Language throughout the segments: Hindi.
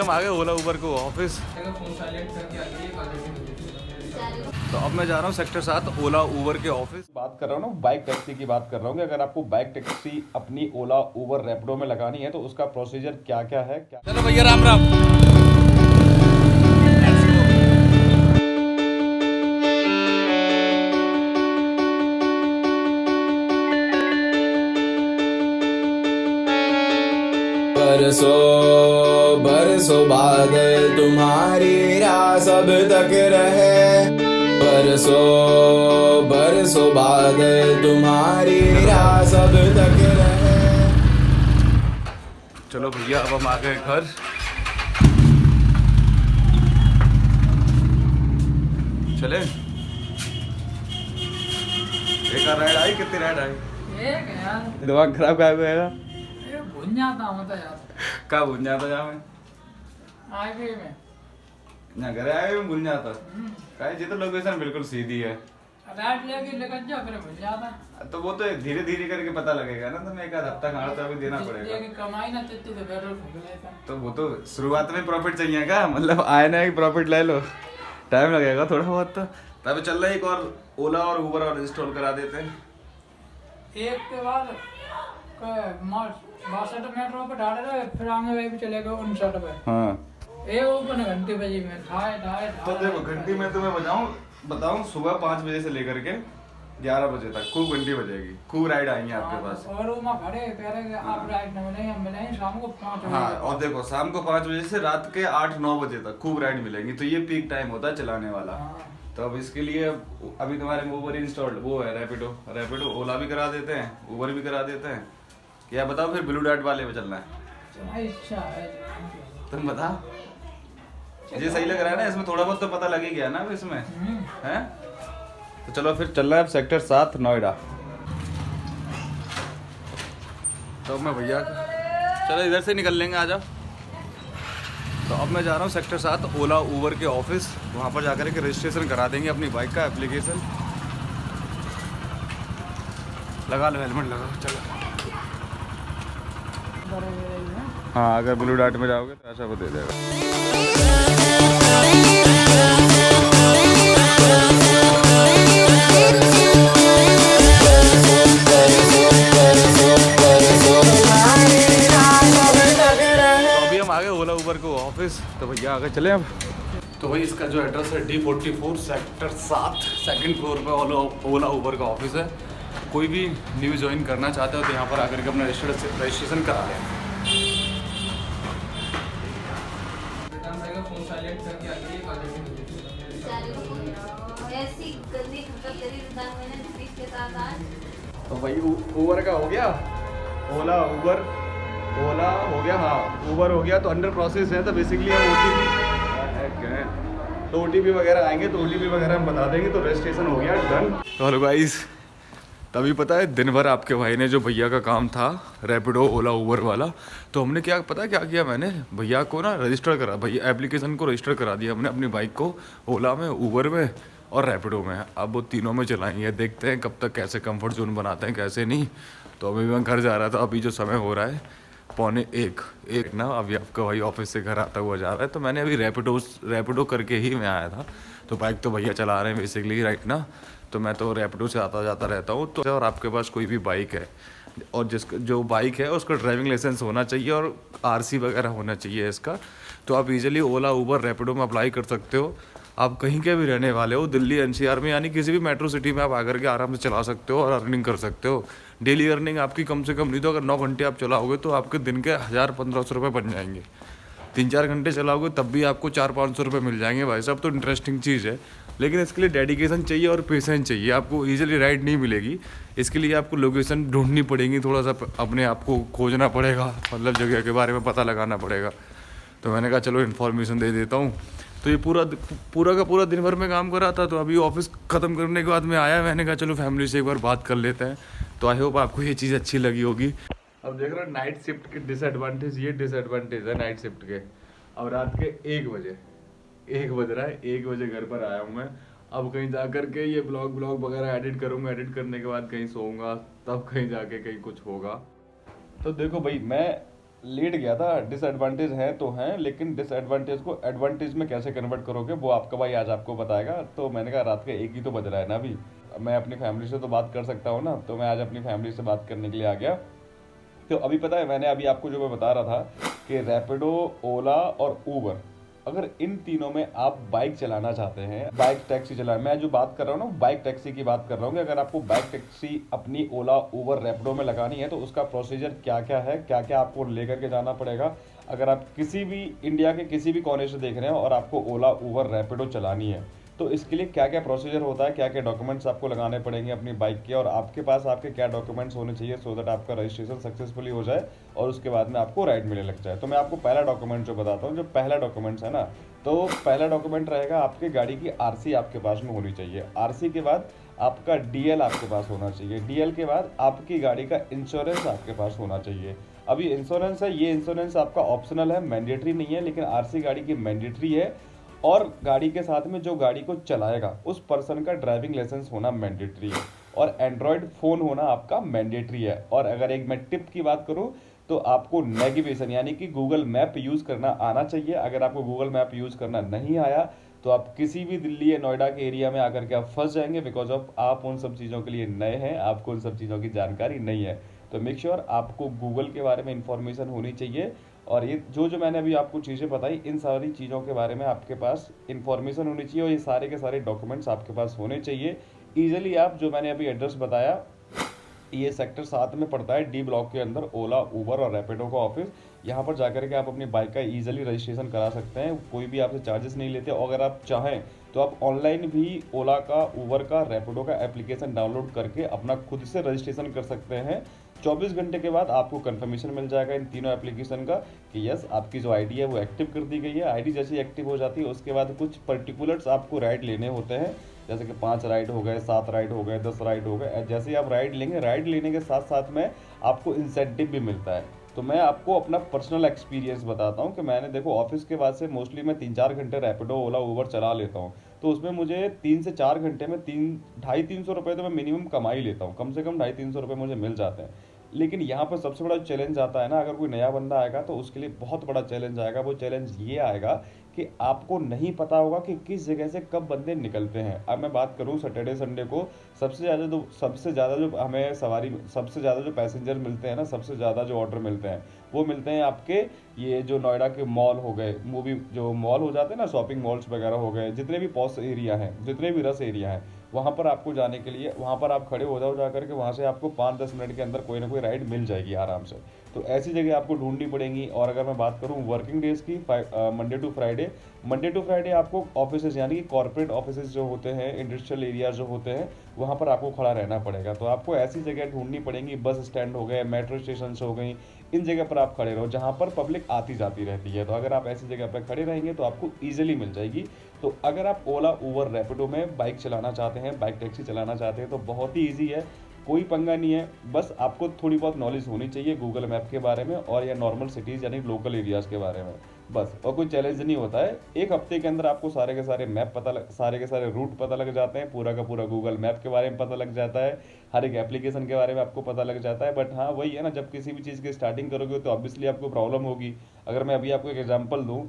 हम आ गए ओला उबर को ऑफिस। तो अब मैं जा रहा हूँ सेक्टर 7 ओला उबर के ऑफिस। बात कर रहा हूँ ना बाइक टैक्सी की बात कर रहा हूँ कि अगर आपको बाइक टैक्सी अपनी ओला उबर रैपिडो में लगानी है तो उसका प्रोसीजर क्या क्या है। चलो भैया राम राम। बरसों बरसों बादल तुम्हारी राह सब तक रहे। बरसों बरसों बादल तुम्हारी राह सब तक रहे। चलो भैया अब हम आ गए घर। चले एक राइड आई, कितनी राइड आई? एक है यार, दिमाग खराब क्या हुआ? भूल जाता हूँ तो यार। कहाँ भूल जाता जा मैं? हाईवे में ना घर आए मैं भूल जाता। कहीं जी तो लोकेशन बिल्कुल सीधी है। राइट लेके लेकर जा, फिर भूल जाता। तो वो तो धीरे धीरे करके पता लगेगा ना। तो मैं एक आध हफ्ता कहाँ तो अभी देना पड़ेगा। जितने की कमाई ना तितने तो पेट्रोल फूक लेता। तो वो तो शुरुआत में प्रॉफिट चाहिए क्या? मतलब आए ना एक प्रॉफिट ले लो, टाइम लगेगा थोड़ा बहुत। तो तभी चल रहा है एक और ओला और उबर और इंस्टॉल करा देते हैं। एक के बाद 62 मेट्रो पे डाले रहे, फिर आगे वही भी चलेगा 59 पे। हाँ ये ओपन घंटे बजे में ढाई ढाई तो देखो घंटी में तुम्हें बताऊं सुबह 5 बजे से लेकर के 11 बजे तक खूब घंटी बजेगी, खूब राइड आएंगे आपके पास। और वो खड़े कह रहे कि आप राइड न मिलेंगे, हम मिलेंगे शाम को 5 बजे। हाँ और देखो शाम को 5 बजे से रात के 8-9 बजे तक खूब राइड मिलेंगी। तो ये पीक टाइम होता है चलाने वाला। तो अब इसके लिए अभी तुम्हारे में उबर इंस्टॉल्ड वो है रैपिडो ओला भी करा देते हैं, उबर भी करा देते हैं। या बताओ फिर ब्लू डार्ट वाले में चलना है? इच्छा है तुम बता, ये सही लग रहा है ना? इसमें थोड़ा बहुत तो पता लग ही गया ना इसमें है। तो चलो फिर चल रहा है अब सेक्टर 7 नोएडा। तो मैं भैया चलो इधर से निकल लेंगे, आ जाओ। तो अब मैं जा रहा हूँ सेक्टर 7 ओला उबर के ऑफिस। वहाँ पर जाकर के रजिस्ट्रेशन करा देंगे अपनी बाइक का एप्लीकेशन। लगा लो हेलमेट, लगा चलो। हाँ अगर ब्लू डार्ट में जाओगे तो ऐसा वो दे देगा। ओला उबर को ऑफिस। तो भैया आगे चले अब। तो भाई इसका जो एड्रेस है D44 सेक्टर 7 सेकंड फ्लोर पे ओला उबर का ऑफिस है। कोई भी न्यू ज्वाइन करना चाहते हो तो यहाँ पर आकर के अपना रजिस्ट्रेशन करा लें। तो भाई उबर का हो गया, ओला हो गया। हाँ उबर हो गया। तो अंडर प्रोसेस है। तो बेसिकली हम OTP वगैरह आएंगे तो OTP वगैरह हम बता देंगे। तो रजिस्ट्रेशन हो गया डन। तो हेलो गाइस, तभी पता है दिन भर आपके भाई ने जो भैया का काम था रैपिडो ओला उबर वाला, तो हमने क्या किया मैंने भैया को ना रजिस्टर करा, भैया एप्लीकेशन को रजिस्टर करा दिया हमने अपनी बाइक को ओला में, उबर में और रैपिडो में। अब वो तीनों में चलाएंगे, देखते हैं कब तक कैसे कंफर्ट जोन बनाते हैं कैसे नहीं। तो अभी मैं घर जा रहा था, अभी जो समय हो रहा है 12:45 ना, अभी आपका भाई ऑफिस से घर आता हुआ जा रहा है। तो मैंने अभी रैपिडो करके ही मैं आया था। तो बाइक तो भैया चला रहे हैं बेसिकली राइट ना। तो मैं तो रैपिडो से आता जाता रहता हूँ। तो और आपके पास कोई भी बाइक है और जो बाइक है उसका ड्राइविंग लाइसेंस होना चाहिए और RC वगैरह होना चाहिए इसका। तो आप इजीली ओला उबर रैपिडो में अप्लाई कर सकते हो। आप कहीं के भी रहने वाले हो, दिल्ली NCR में यानी किसी भी मेट्रो सिटी में आप आकर के आराम से चला सकते हो और अर्निंग कर सकते हो। डेली अर्निंग आपकी कम से कम नहीं तो अगर 9 घंटे आप चलाओगे तो आपके दिन के 1000-1500 रुपये बन जाएंगे। 3-4 घंटे चलाओगे तब भी आपको 400-500 रुपये मिल जाएंगे भाई साहब। तो इंटरेस्टिंग चीज़ है, लेकिन इसके लिए डेडिकेशन चाहिए और पेशेंस चाहिए। आपको ईजिली राइड नहीं मिलेगी। इसके लिए आपको लोकेशन ढूंढनी पड़ेगी, थोड़ा सा अपने आप को खोजना पड़ेगा, मतलब जगह के बारे में पता लगाना पड़ेगा। तो मैंने कहा चलो इन्फॉर्मेशन दे देता हूँ। तो ये पूरा का पूरा दिन भर में काम कर रहा था। तो अभी ऑफिस ख़त्म करने के बाद मैं आया, मैंने कहा चलो फैमिली से एक बार बात कर लेते हैं। तो आई होप आपको ये चीज़ अच्छी लगी होगी। अब देख रहे हो नाइट शिफ्ट के डिसएडवांटेज, ये डिसएडवांटेज है नाइट शिफ्ट के। अब रात के 1 बज रहा है, 1 बजे घर पर आया हूँ मैं। अब कहीं जा कर के ये ब्लॉग वगैरह एडिट करूँगा, एडिट करने के बाद कहीं सोऊंगा, तब कहीं जाके कहीं कुछ होगा। तो देखो भाई मैं लेट गया था। डिसएडवांटेज हैं तो हैं, लेकिन डिसएडवांटेज को एडवांटेज में कैसे कन्वर्ट करोगे वो आपका भाई आज आपको बताएगा। तो मैंने कहा रात का 1 ही तो बज रहा है ना अभी, मैं अपनी फैमिली से तो बात कर सकता हूँ ना, तो मैं आज अपनी फैमिली से बात करने के लिए आ गया। तो अभी पता है मैंने अभी आपको जो मैं बता रहा था कि रैपिडो, ओला और ऊबर, अगर इन तीनों में आप बाइक चलाना चाहते हैं, बाइक टैक्सी चलाना, मैं जो बात कर रहा हूँ ना बाइक टैक्सी की बात कर रहा हूँ कि अगर आपको बाइक टैक्सी अपनी ओला, ऊबर, रैपिडो में लगानी है तो उसका प्रोसीजर क्या क्या है, क्या क्या आपको लेकर के जाना पड़ेगा। अगर आप किसी भी इंडिया के किसी भी कोने से देख रहे हैं और आपको ओला, ऊबर, रैपिडो चलानी है तो इसके लिए क्या क्या प्रोसीजर होता है, क्या क्या डॉक्यूमेंट्स आपको लगाने पड़ेंगे अपनी बाइक के, और आपके पास आपके क्या डॉक्यूमेंट्स होने चाहिए सो दैट आपका रजिस्ट्रेशन सक्सेसफुली हो जाए और उसके बाद में आपको राइड मिलने लग जाए। तो मैं आपको पहला डॉक्यूमेंट जो बताता हूँ, जो पहला डॉक्यूमेंट्स है ना, तो पहला डॉक्यूमेंट रहेगा आपके गाड़ी की आरसी आपके पास में होनी चाहिए। आरसी के बाद आपका डीएल आपके पास होना चाहिए। डीएल के बाद आपकी गाड़ी का इंश्योरेंस आपके पास होना चाहिए। अभी इंश्योरेंस है, ये इंश्योरेंस आपका ऑप्शनल है, मैंडेटरी नहीं है, लेकिन आरसी गाड़ी की मैंडेटरी है। और गाड़ी के साथ में जो गाड़ी को चलाएगा उस पर्सन का ड्राइविंग लाइसेंस होना मैंडेटरी है, और एंड्रॉयड फ़ोन होना आपका मैंडेटरी है। और अगर एक मैं टिप की बात करूं तो आपको नेविगेशन यानी कि गूगल मैप यूज़ करना आना चाहिए। अगर आपको गूगल मैप यूज़ करना नहीं आया तो आप किसी भी दिल्ली या नोएडा के एरिया में आकर के आप फंस जाएंगे, बिकॉज ऑफ आप उन सब चीज़ों के लिए नए हैं, आपको उन सब चीज़ों की जानकारी नहीं है। तो मेक श्योर आपको गूगल के बारे में इंफॉर्मेशन होनी चाहिए। और ये जो मैंने अभी आपको चीज़ें बताई, इन सारी चीज़ों के बारे में आपके पास इंफॉर्मेशन होनी चाहिए, और ये सारे के सारे डॉक्यूमेंट्स आपके पास होने चाहिए। ईजिली आप, जो मैंने अभी एड्रेस बताया, ये सेक्टर 7 में पड़ता है, डी ब्लॉक के अंदर ओला, उबर और रैपिडो का ऑफिस। यहाँ पर जाकर के आप अपनी बाइक का ईजिली रजिस्ट्रेशन करा सकते हैं, कोई भी आपसे चार्जेस नहीं लेते। और अगर आप चाहें तो आप ऑनलाइन भी ओला का, उबर का, रैपिडो का एप्लीकेशन डाउनलोड करके अपना खुद से रजिस्ट्रेशन कर सकते हैं। 24 घंटे के बाद आपको कंफर्मेशन मिल जाएगा इन तीनों एप्लीकेशन का कि यस आपकी जो आईडी है वो एक्टिव कर दी गई है। आईडी जैसे ही एक्टिव हो जाती है उसके बाद कुछ पर्टिकुलर्स आपको राइड लेने होते हैं, जैसे कि 5 राइड हो गए, 7 राइड हो गए, 10 राइड हो गए। जैसे ही आप राइड लेंगे, राइड लेने के साथ साथ में आपको इंसेंटिव भी मिलता है। तो मैं आपको अपना पर्सनल एक्सपीरियंस बताता हूँ कि मैंने, देखो, ऑफिस के बाद से मोस्टली मैं 3-4 घंटे रैपिडो, ओला, उबर चला लेता हूँ, तो उसमें मुझे 3 से 4 घंटे में 250-300 रुपये तो मैं मिनिमम कमा ही लेता हूँ, कम से कम 250-300 रुपये मुझे मिल जाते हैं। लेकिन यहाँ पर सबसे बड़ा चैलेंज आता है ना, अगर कोई नया बंदा आएगा तो उसके लिए बहुत बड़ा चैलेंज आएगा। वो चैलेंज ये आएगा कि आपको नहीं पता होगा कि किस जगह से कब बंदे निकलते हैं। अब मैं बात करूँ सैटरडे संडे को, सबसे ज़्यादा जो हमें सवारी, सबसे ज़्यादा जो पैसेंजर मिलते हैं ना, सबसे ज़्यादा जो ऑर्डर मिलते हैं वो मिलते हैं आपके ये जो नोएडा के मॉल हो गए, मूवी जो मॉल हो जाते हैं ना, शॉपिंग मॉल्स वगैरह हो गए, जितने भी पॉश एरिया हैं, जितने भी रस एरिया हैं, वहाँ पर आपको जाने के लिए, वहाँ पर आप खड़े हो जाओ जा करके, वहाँ से आपको 5-10 मिनट के अंदर कोई ना कोई राइड मिल जाएगी आराम से। तो ऐसी जगह आपको ढूंढनी पड़ेंगी। और अगर मैं बात करूँ वर्किंग डेज़ की, मंडे टू फ्राइडे आपको ऑफिसेज यानी कि कॉर्पोरेट ऑफिसेज जो होते हैं, इंडस्ट्रियल एरिया जो होते हैं, वहाँ पर आपको खड़ा रहना पड़ेगा। तो आपको ऐसी जगह ढूंढनी पड़ेंगी, बस स्टैंड हो गए, मेट्रो स्टेशन हो गई, इन जगह पर आप खड़े रहो जहाँ पर पब्लिक आती जाती रहती है। तो अगर आप ऐसी जगह पर खड़े रहेंगे तो आपको ईजिली मिल जाएगी। तो अगर आप ओला, उबर, रैपिडो में बाइक चलाना चाहते हैं, बाइक टैक्सी चलाना चाहते हैं, तो बहुत ही ईजी है, कोई पंगा नहीं है। बस आपको थोड़ी बहुत नॉलेज होनी चाहिए गूगल मैप के बारे में और या नॉर्मल सिटीज़ यानी लोकल एरियाज़ के बारे में, बस। और कोई चैलेंज नहीं होता है। 1 हफ्ते के अंदर आपको सारे के सारे मैप सारे के सारे रूट पता लग जाते हैं, पूरा का पूरा गूगल मैप के बारे में पता लग जाता है, हर एक एप्लीकेशन के बारे में आपको पता लग जाता है। बट हाँ, वही है ना, जब किसी भी चीज़ की स्टार्टिंग करोगे तो ऑब्वियसली आपको प्रॉब्लम होगी। अगर मैं अभी आपको एक एग्जाम्पल दूँ,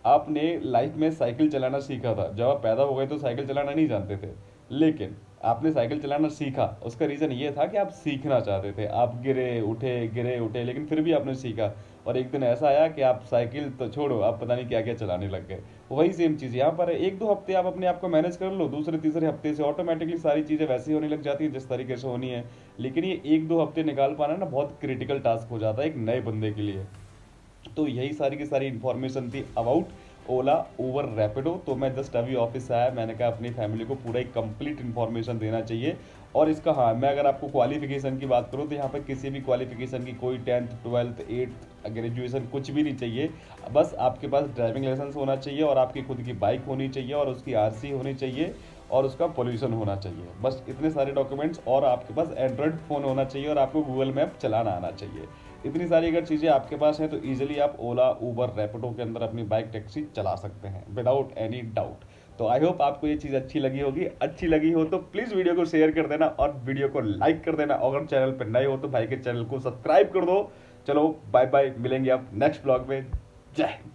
आपने लाइफ में साइकिल चलाना सीखा था, जब आप पैदा हो गए तो साइकिल चलाना नहीं जानते थे, लेकिन आपने साइकिल चलाना सीखा, उसका रीज़न ये था कि आप सीखना चाहते थे। आप गिरे उठे लेकिन फिर भी आपने सीखा, और एक दिन ऐसा आया कि आप साइकिल तो छोड़ो, आप पता नहीं क्या क्या चलाने लग गए। वही सेम चीज़ यहाँ पर है। 1-2 हफ्ते आप अपने आप को मैनेज कर लो, दूसरे तीसरे हफ्ते से ऑटोमेटिकली सारी चीज़ें वैसी होने लग जाती हैं जिस तरीके से होनी है। लेकिन ये 1-2 हफ्ते निकाल पाना ना बहुत क्रिटिकल टास्क हो जाता है एक नए बंदे के लिए। तो यही सारी की सारी इन्फॉर्मेशन थी अबाउट ओला, उबर, रैपिडो। तो मैं जस्ट अभी ऑफिस से आया, मैंने कहा अपनी फैमिली को पूरा एक कंप्लीट इन्फॉर्मेशन देना चाहिए। और इसका, हाँ, मैं अगर आपको क्वालिफिकेशन की बात करूँ तो यहाँ पर किसी भी क्वालिफिकेशन की कोई 10th 12th 8th ग्रेजुएशन कुछ भी नहीं चाहिए। बस आपके पास ड्राइविंग लाइसेंस होना चाहिए और आपकी खुद की बाइक होनी चाहिए और उसकी आरसी होनी चाहिए और उसका पोल्यूशन होना चाहिए, बस इतने सारे डॉक्यूमेंट्स। और आपके पास एंड्रॉयड फ़ोन होना चाहिए और आपको गूगल मैप चलाना आना चाहिए। इतनी सारी अगर चीज़ें आपके पास हैं तो ईजिली आप ओला, उबर, रैपिडो के अंदर अपनी बाइक टैक्सी चला सकते हैं विदाउट एनी डाउट। तो आई होप आपको ये चीज़ अच्छी लगी होगी। अच्छी लगी हो तो प्लीज़ वीडियो को शेयर कर देना और वीडियो को लाइक कर देना। अगर चैनल पर नए हो तो भाई के चैनल को सब्सक्राइब कर दो चलो बाय बाय, मिलेंगे अब नेक्स्ट ब्लॉग में। जय हिंद।